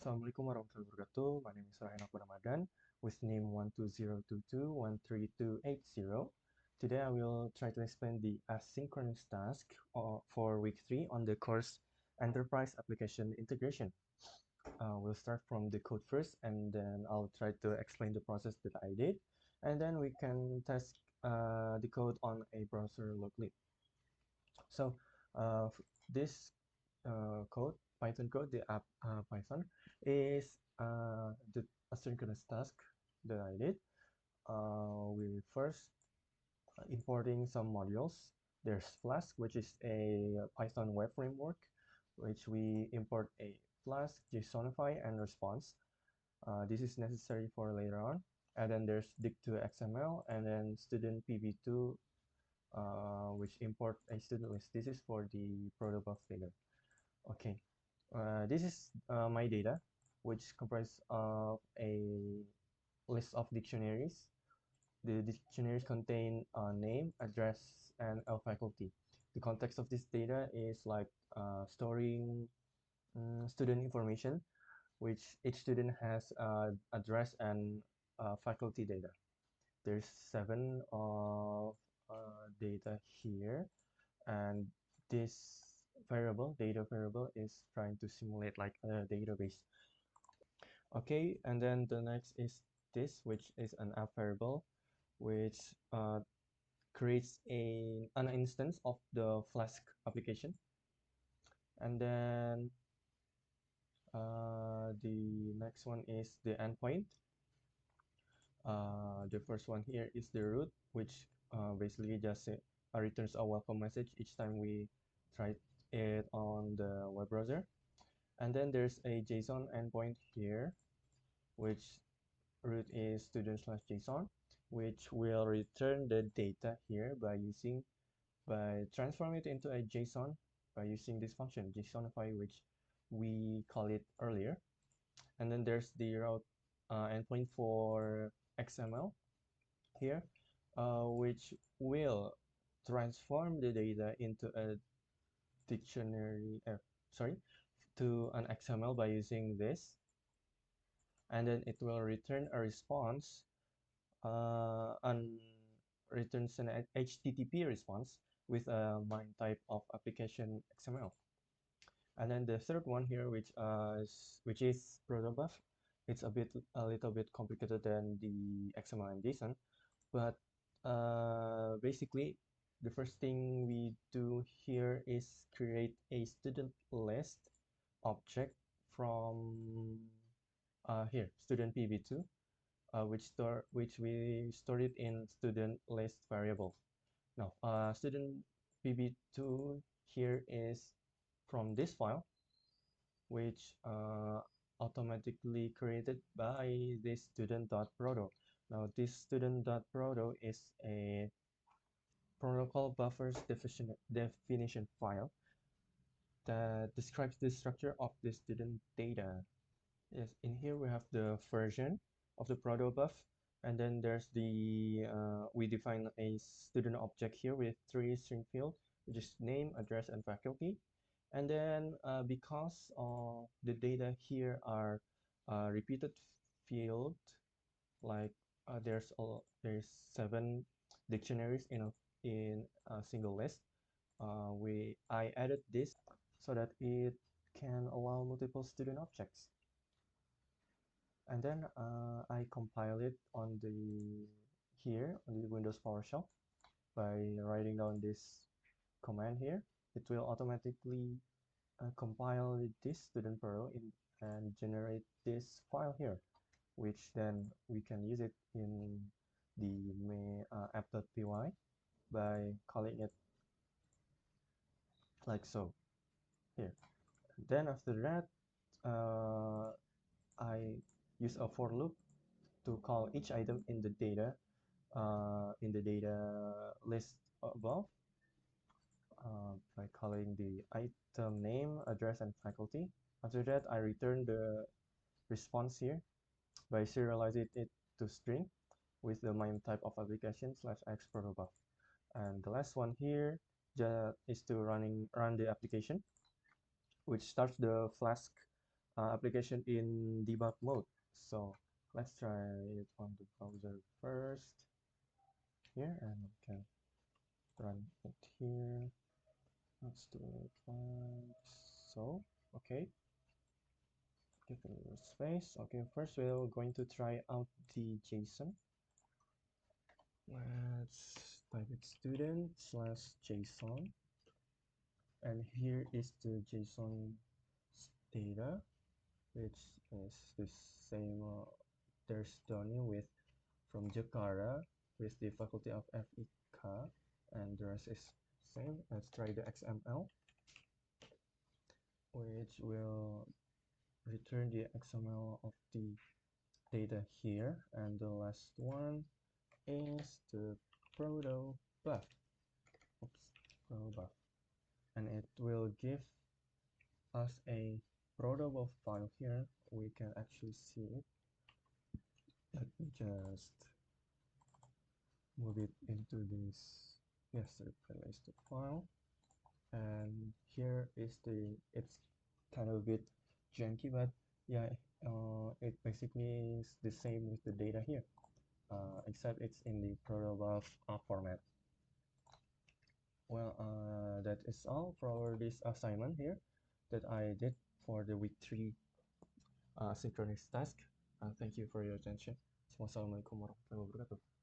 Assalamualaikum warahmatullahi wabarakatuh. My name is Ramadan with name 12022132880. Today I will try to explain the asynchronous task for week 3 on the course Enterprise Application Integration. We'll start from the code first, and then I'll try to explain the process that I did, and then we can test the code on a browser locally. So this code, Python code, the app Python, is the asynchronous task that I did. We first importing some modules. There's Flask, which is a Python web framework, which we import a Flask, JSONify, and response. This is necessary for later on. And then there's dict2 XML, and then student pb2, which import a student list. This is for the protobuf data. Okay, this is my data, which comprises of a list of dictionaries. The dictionaries contain name, address, and faculty. The context of this data is like storing student information, which each student has address and faculty data. There's 7 of data here, and this data variable, is trying to simulate like a database. Okay, and then the next is this, which is an app variable, which creates an instance of the Flask application. And then the next one is the endpoint. The first one here is the root, which basically just returns a welcome message each time we try it on the web browser. And then there's a JSON endpoint here, which root is student/JSON, which will return the data here by transforming it into a JSON by using this function JSONify, which we call it earlier. And then there's the route endpoint for XML here, which will transform the data into a dictionary, to an XML by using this, and then it will return a response and returns an HTTP response with a MIME type of application XML. And then the third one here, which is protobuf, it's a little bit complicated than the XML and JSON, but basically the first thing we do here is create a student list object from here, student pb2, which we store it in student list variable. Now, student pb2 here is from this file, which automatically created by this student.proto. Now, this student.proto is a protocol buffers definition file that describes the structure of the student data. Yes, in here we have the version of the protobuf, and then there's the we define a student object here with 3 string fields, which is name, address, and faculty. And then because the data here are repeated field, like there's 7 dictionaries in a single list. I added this so that it can allow multiple student objects. And then I compile it on the Windows PowerShell by writing down this command here. It will automatically compile this student proto and generate this file here, which then we can use it in the app.py by calling it like so here. Then after that, I use a for loop to call each item in the data list above by calling the item name, address, and faculty. After that, I return the response here by serializing it to string with the MIME type of application /x protobuf. And the last one here is to run the application, which starts the Flask application in debug mode. So let's try it on the browser first here, and we can run it here. Let's do it like so. Okay, give it a little space. Okay, first we're going to try out the JSON. Let's type it student/JSON, and here is the JSON data, which is the same. There's Tony with from Jakarta with the faculty of FIK, and the rest is same. Let's try the XML, which will return the XML of the data here, and the last one is the protobuf. Oops, protobuf, and it will give us a protobuf file here. We can actually see it. Let me just move it into this. Yes, replace the file, and here is the. It's kind of a bit janky, but yeah, it basically is the same with the data here, except it's in the protobuf format. Well, that is all for this assignment here that I did for the week 3 synchronous task. Thank you for your attention. Wassalamualaikum warahmatullahi wabarakatuh.